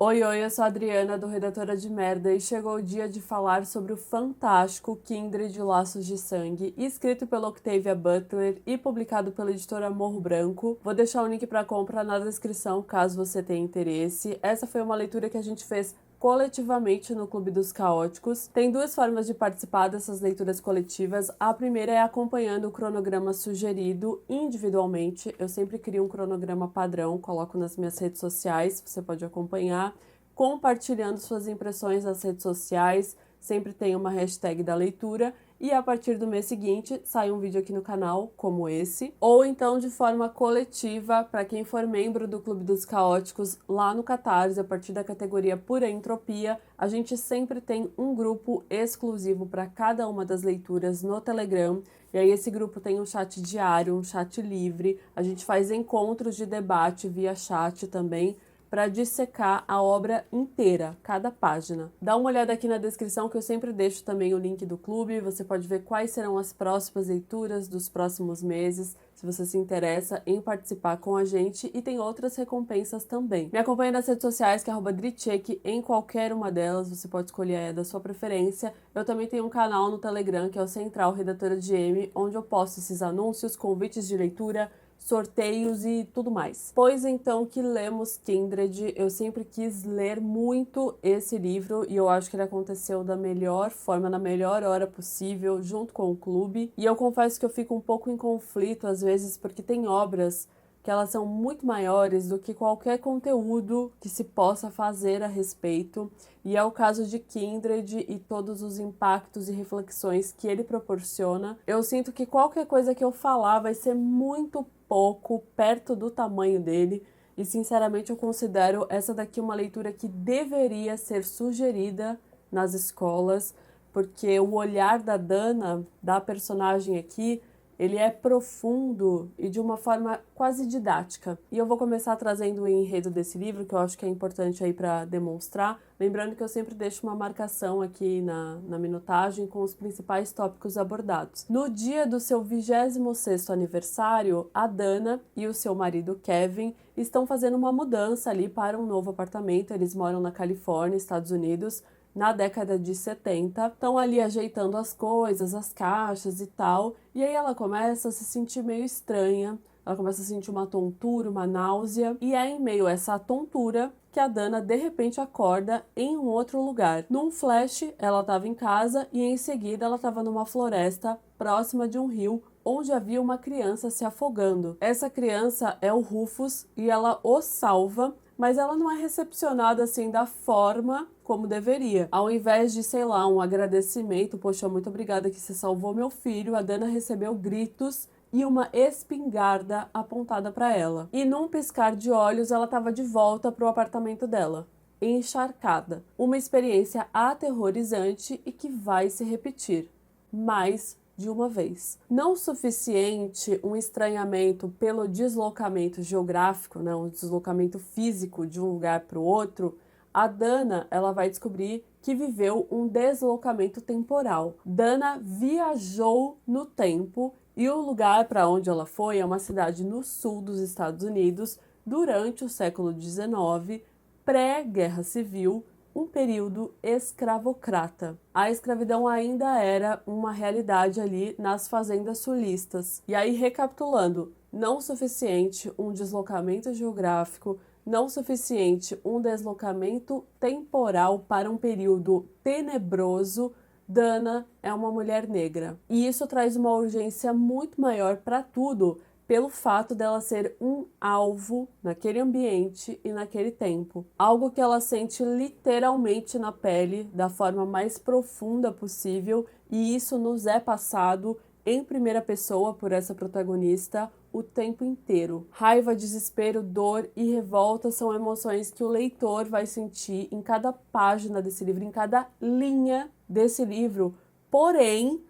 Oi, oi, eu sou a Adriana, do Redatora de Merda, e chegou o dia de falar sobre o fantástico Kindred Laços de Sangue, escrito pela Octavia Butler e publicado pela editora Morro Branco. Vou deixar o link para compra na descrição, caso você tenha interesse. Essa foi uma leitura que a gente fez coletivamente no Clube dos Caóticos. Tem duas formas de participar dessas leituras coletivas. A primeira é acompanhando o cronograma sugerido individualmente. Eu sempre crio um cronograma padrão, coloco nas minhas redes sociais, você pode acompanhar, compartilhando suas impressões nas redes sociais. Sempre tem uma hashtag da leitura. E a partir do mês seguinte sai um vídeo aqui no canal, como esse, ou então de forma coletiva, para quem for membro do Clube dos Caóticos, lá no Catarse, a partir da categoria Pura Entropia, a gente sempre tem um grupo exclusivo para cada uma das leituras no Telegram, e aí esse grupo tem um chat diário, um chat livre, a gente faz encontros de debate via chat também, para dissecar a obra inteira, cada página. Dá uma olhada aqui na descrição que eu sempre deixo também o link do clube, você pode ver quais serão as próximas leituras dos próximos meses, se você se interessa em participar com a gente, e tem outras recompensas também. Me acompanha nas redes sociais, que é @dricheck, em qualquer uma delas, você pode escolher a da sua preferência. Eu também tenho um canal no Telegram, que é o Central Redatora de M, onde eu posto esses anúncios, convites de leitura, sorteios e tudo mais. Pois então que lemos Kindred, eu sempre quis ler muito esse livro e eu acho que ele aconteceu da melhor forma, na melhor hora possível, junto com o clube. E eu confesso que eu fico um pouco em conflito às vezes, porque tem obras que elas são muito maiores do que qualquer conteúdo que se possa fazer a respeito. E é o caso de Kindred e todos os impactos e reflexões que ele proporciona. Eu sinto que qualquer coisa que eu falar vai ser muito pouco perto do tamanho dele, e sinceramente eu considero essa daqui uma leitura que deveria ser sugerida nas escolas, porque o olhar da Dana, da personagem aqui, ele é profundo e de uma forma quase didática. E eu vou começar trazendo o enredo desse livro, que eu acho que é importante aí para demonstrar. Lembrando que eu sempre deixo uma marcação aqui na minutagem com os principais tópicos abordados. No dia do seu 26º aniversário, a Dana e o seu marido Kevin estão fazendo uma mudança ali para um novo apartamento. Eles moram na Califórnia, Estados Unidos, na década de 70, estão ali ajeitando as coisas, as caixas e tal, e aí ela começa a se sentir meio estranha, ela começa a sentir uma tontura, uma náusea, e é em meio a essa tontura que a Dana de repente acorda em um outro lugar. Num flash, ela estava em casa e em seguida ela estava numa floresta próxima de um rio, onde havia uma criança se afogando. Essa criança é o Rufus e ela o salva, mas ela não é recepcionada assim da forma como deveria. Ao invés de, sei lá, um agradecimento, poxa, muito obrigada que você salvou meu filho, a Dana recebeu gritos e uma espingarda apontada para ela. E num piscar de olhos, ela estava de volta para o apartamento dela, encharcada. Uma experiência aterrorizante e que vai se repetir mais de uma vez. Não suficiente um estranhamento pelo deslocamento geográfico, né, um deslocamento físico de um lugar para o outro, a Dana ela vai descobrir que viveu um deslocamento temporal. Dana viajou no tempo e o lugar para onde ela foi é uma cidade no sul dos Estados Unidos durante o século XIX, pré-guerra civil, um período escravocrata. A escravidão ainda era uma realidade ali nas fazendas sulistas. E aí, recapitulando, não suficiente um deslocamento geográfico, não suficiente um deslocamento temporal para um período tenebroso, Dana é uma mulher negra. E isso traz uma urgência muito maior para tudo, pelo fato dela ser um alvo naquele ambiente e naquele tempo. Algo que ela sente literalmente na pele, da forma mais profunda possível, e isso nos é passado em primeira pessoa por essa protagonista o tempo inteiro. Raiva, desespero, dor e revolta são emoções que o leitor vai sentir em cada página desse livro, em cada linha desse livro. Porém,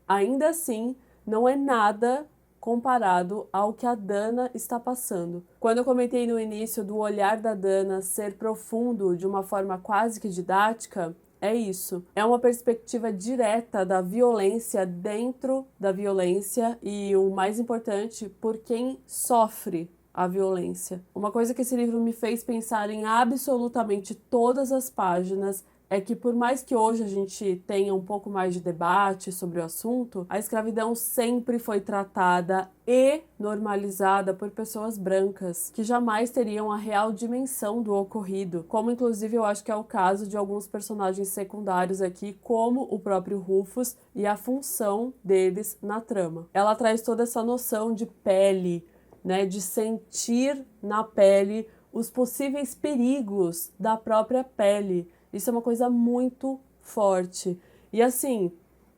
ainda assim, não é nada comparado ao que a Dana está passando. Quando eu comentei no início do olhar da Dana ser profundo de uma forma quase que didática, é isso. É uma perspectiva direta da violência dentro da violência e, o mais importante, por quem sofre a violência. Uma coisa que esse livro me fez pensar em absolutamente todas as páginas é que, por mais que hoje a gente tenha um pouco mais de debate sobre o assunto, a escravidão sempre foi tratada e normalizada por pessoas brancas, que jamais teriam a real dimensão do ocorrido, como inclusive eu acho que é o caso de alguns personagens secundários aqui, como o próprio Rufus e a função deles na trama. Ela traz toda essa noção de pele, né, de sentir na pele os possíveis perigos da própria pele. Isso é uma coisa muito forte. E assim,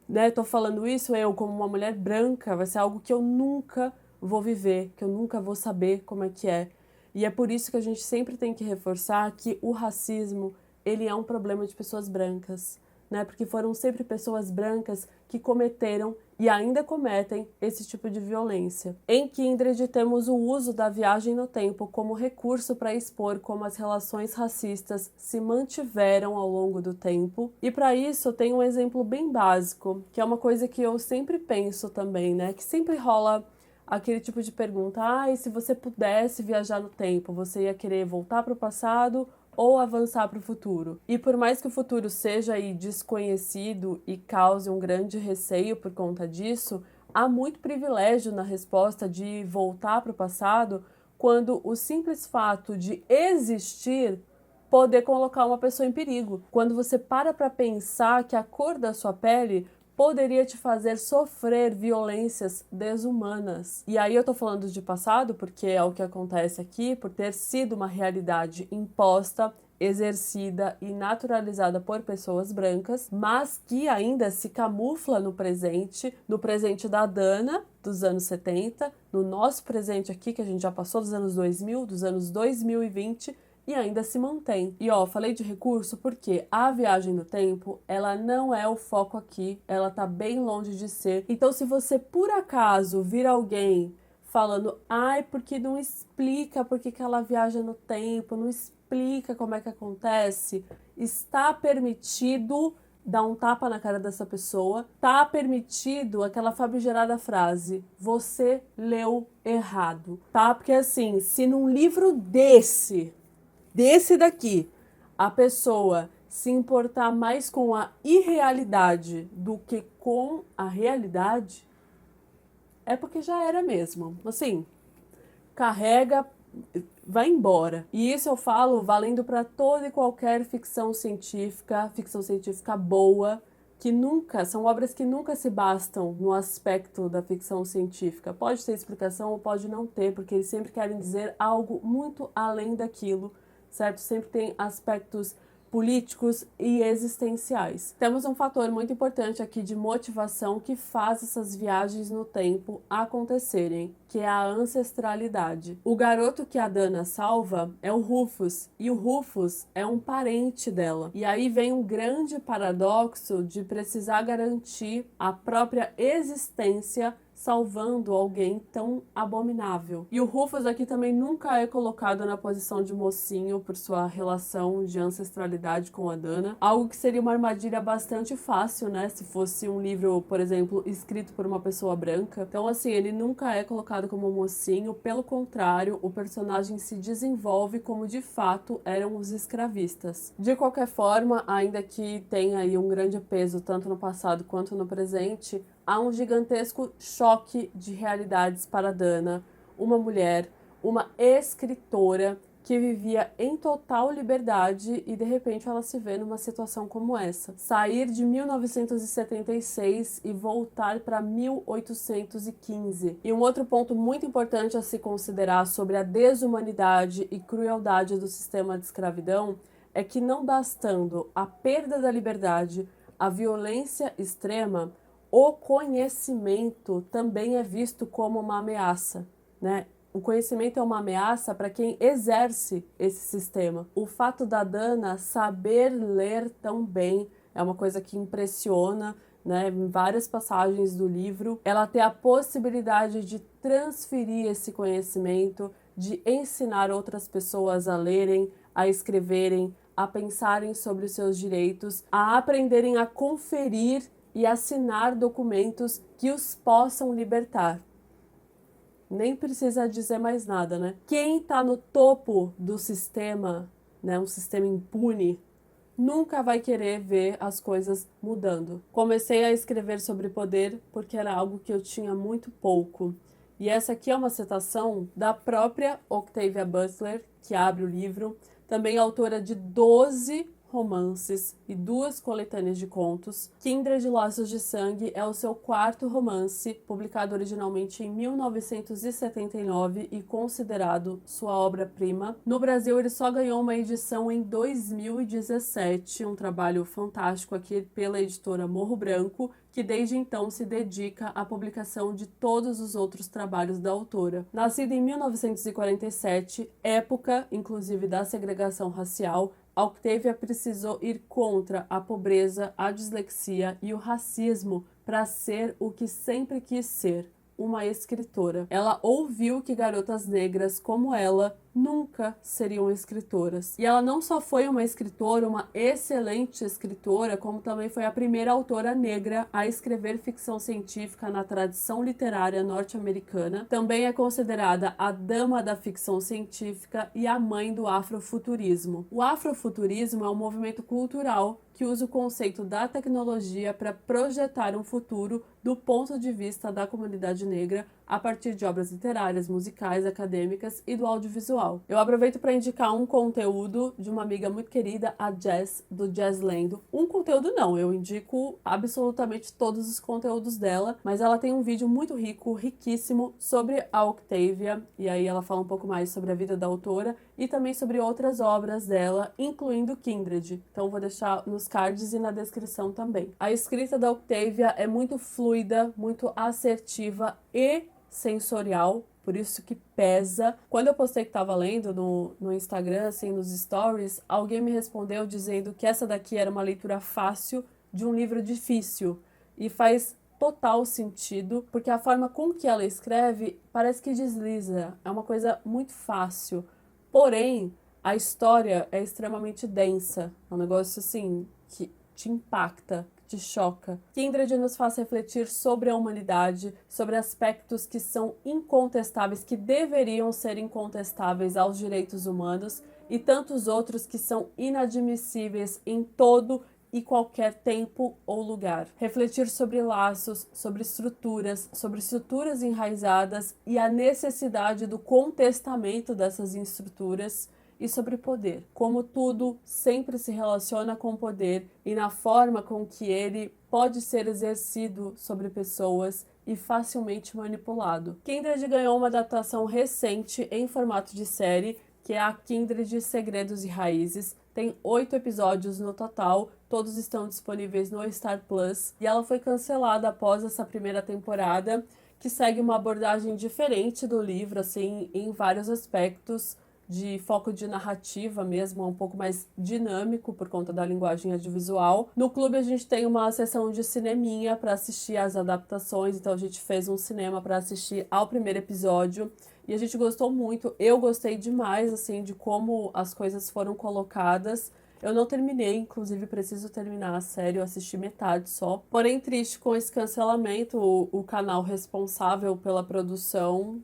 né, tô falando isso, eu como uma mulher branca, vai ser algo que eu nunca vou viver, que eu nunca vou saber como é que é. E é por isso que a gente sempre tem que reforçar que o racismo, ele é um problema de pessoas brancas, né? Porque foram sempre pessoas brancas que cometeram e ainda cometem esse tipo de violência. Em Kindred temos o uso da viagem no tempo como recurso para expor como as relações racistas se mantiveram ao longo do tempo. E para isso tem um exemplo bem básico, que é uma coisa que eu sempre penso também, né? Que sempre rola aquele tipo de pergunta: e se você pudesse viajar no tempo, você ia querer voltar para o passado ou avançar para o futuro? E por mais que o futuro seja aí desconhecido e cause um grande receio por conta disso, há muito privilégio na resposta de voltar para o passado, quando o simples fato de existir poder colocar uma pessoa em perigo. Quando você para pensar que a cor da sua pele poderia te fazer sofrer violências desumanas. E aí eu tô falando de passado porque é o que acontece aqui, por ter sido uma realidade imposta, exercida e naturalizada por pessoas brancas, mas que ainda se camufla no presente da Dana, dos anos 70, no nosso presente aqui, que a gente já passou dos anos 2000, dos anos 2020, e ainda se mantém. E falei de recurso porque a viagem no tempo, ela não é o foco aqui, ela tá bem longe de ser. Então, se você por acaso vir alguém falando, porque não explica por que ela viaja no tempo, não explica como é que acontece, está permitido dar um tapa na cara dessa pessoa, tá permitido aquela famigerada frase: você leu errado, tá? Porque assim, se num livro desse daqui, a pessoa se importar mais com a irrealidade do que com a realidade, é porque já era mesmo. Assim, carrega, vai embora. E isso eu falo valendo para toda e qualquer ficção científica boa, que nunca, são obras que nunca se bastam no aspecto da ficção científica. Pode ter explicação ou pode não ter, porque eles sempre querem dizer algo muito além daquilo, certo? Sempre tem aspectos políticos e existenciais. Temos um fator muito importante aqui de motivação que faz essas viagens no tempo acontecerem, que é a ancestralidade. O garoto que a Dana salva é o Rufus, e o Rufus é um parente dela. E aí vem um grande paradoxo de precisar garantir a própria existência salvando alguém tão abominável. E o Rufus aqui também nunca é colocado na posição de mocinho por sua relação de ancestralidade com a Dana, algo que seria uma armadilha bastante fácil, né, se fosse um livro, por exemplo, escrito por uma pessoa branca. Então, assim, ele nunca é colocado como mocinho, pelo contrário, o personagem se desenvolve como de fato eram os escravistas. De qualquer forma, ainda que tenha aí um grande peso tanto no passado quanto no presente, há um gigantesco choque de realidades para Dana, uma mulher, uma escritora que vivia em total liberdade e de repente ela se vê numa situação como essa. Sair de 1976 e voltar para 1815. E um outro ponto muito importante a se considerar sobre a desumanidade e crueldade do sistema de escravidão é que, não bastando a perda da liberdade, a violência extrema, o conhecimento também é visto como uma ameaça, né? O conhecimento é uma ameaça para quem exerce esse sistema. O fato da Dana saber ler tão bem é uma coisa que impressiona, né? Em várias passagens do livro, ela tem a possibilidade de transferir esse conhecimento, de ensinar outras pessoas a lerem, a escreverem, a pensarem sobre os seus direitos, a aprenderem a conferir e assinar documentos que os possam libertar. nem precisa dizer mais nada, né? Quem tá no topo do sistema, né, um sistema impune, nunca vai querer ver as coisas mudando. Comecei a escrever sobre poder porque era algo que eu tinha muito pouco. E essa aqui é uma citação da própria Octavia Butler, que abre o livro, também autora de 12 romances e 2 coletâneas de contos. Kindred Laços de Sangue é o seu 4º romance, publicado originalmente em 1979 e considerado sua obra-prima. No Brasil, ele só ganhou uma edição em 2017, um trabalho fantástico aqui pela editora Morro Branco, que desde então se dedica à publicação de todos os outros trabalhos da autora. Nascida em 1947, época, inclusive, da segregação racial, Octavia precisou ir contra a pobreza, a dislexia e o racismo para ser o que sempre quis ser, uma escritora. Ela ouviu que garotas negras como ela nunca seriam escritoras. E ela não só foi uma escritora, uma excelente escritora, como também foi a primeira autora negra a escrever ficção científica na tradição literária norte-americana. Também é considerada a dama da ficção científica e a mãe do afrofuturismo. O afrofuturismo é um movimento cultural que usa o conceito da tecnologia para projetar um futuro do ponto de vista da comunidade negra a partir de obras literárias, musicais, acadêmicas e do audiovisual. Eu aproveito para indicar um conteúdo de uma amiga muito querida, a Jess, do Jazz Lendo. Um conteúdo não, eu indico absolutamente todos os conteúdos dela, mas ela tem um vídeo muito rico, riquíssimo, sobre a Octavia, e aí ela fala um pouco mais sobre a vida da autora e também sobre outras obras dela, incluindo Kindred. Então vou deixar nos cards e na descrição também. A escrita da Octavia é muito fluida, muito assertiva e sensorial, por isso que pesa. Quando eu postei que estava lendo no Instagram, assim, nos stories, alguém me respondeu dizendo que essa daqui era uma leitura fácil de um livro difícil. E faz total sentido, porque a forma com que ela escreve parece que desliza, é uma coisa muito fácil. Porém, a história é extremamente densa, é um negócio assim que te impacta, te choca. Kindred nos faz refletir sobre a humanidade, sobre aspectos que são incontestáveis, que deveriam ser incontestáveis aos direitos humanos e tantos outros que são inadmissíveis em todo e qualquer tempo ou lugar. Refletir sobre laços, sobre estruturas enraizadas e a necessidade do contestamento dessas estruturas e sobre poder. Como tudo sempre se relaciona com poder e na forma com que ele pode ser exercido sobre pessoas e facilmente manipulado. Kindred ganhou uma adaptação recente em formato de série, que é a Kindred Segredos e Raízes. Tem 8 episódios no total, todos estão disponíveis no Star Plus, e ela foi cancelada após essa primeira temporada, que segue uma abordagem diferente do livro, assim, em vários aspectos, de foco de narrativa mesmo, um pouco mais dinâmico por conta da linguagem audiovisual. No clube a gente tem uma sessão de cineminha para assistir às adaptações, então a gente fez um cinema para assistir ao primeiro episódio e a gente gostou muito. Eu gostei demais, assim, de como as coisas foram colocadas. Eu não terminei, inclusive preciso terminar a série, eu assisti metade só. Porém, triste com esse cancelamento, o canal responsável pela produção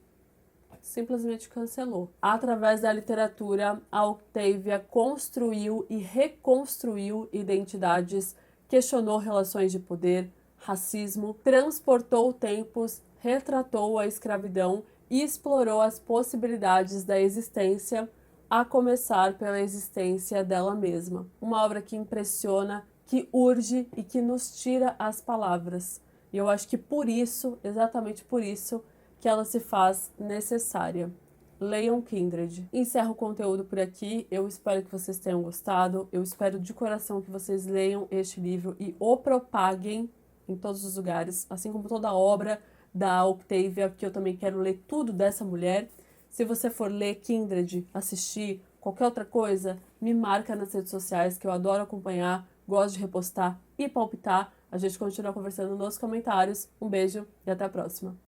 simplesmente cancelou. Através da literatura, a Octavia construiu e reconstruiu identidades, questionou relações de poder, racismo, transportou tempos, retratou a escravidão e explorou as possibilidades da existência, a começar pela existência dela mesma. Uma obra que impressiona, que urge e que nos tira as palavras. E eu acho que por isso, exatamente por isso, que ela se faz necessária. Leiam Kindred. Encerro o conteúdo por aqui. Eu espero que vocês tenham gostado. Eu espero de coração que vocês leiam este livro e o propaguem em todos os lugares, assim como toda a obra da Octavia, que eu também quero ler tudo dessa mulher. Se você for ler Kindred, assistir, qualquer outra coisa, me marca nas redes sociais, que eu adoro acompanhar, gosto de repostar e palpitar. A gente continua conversando nos comentários. Um beijo e até a próxima.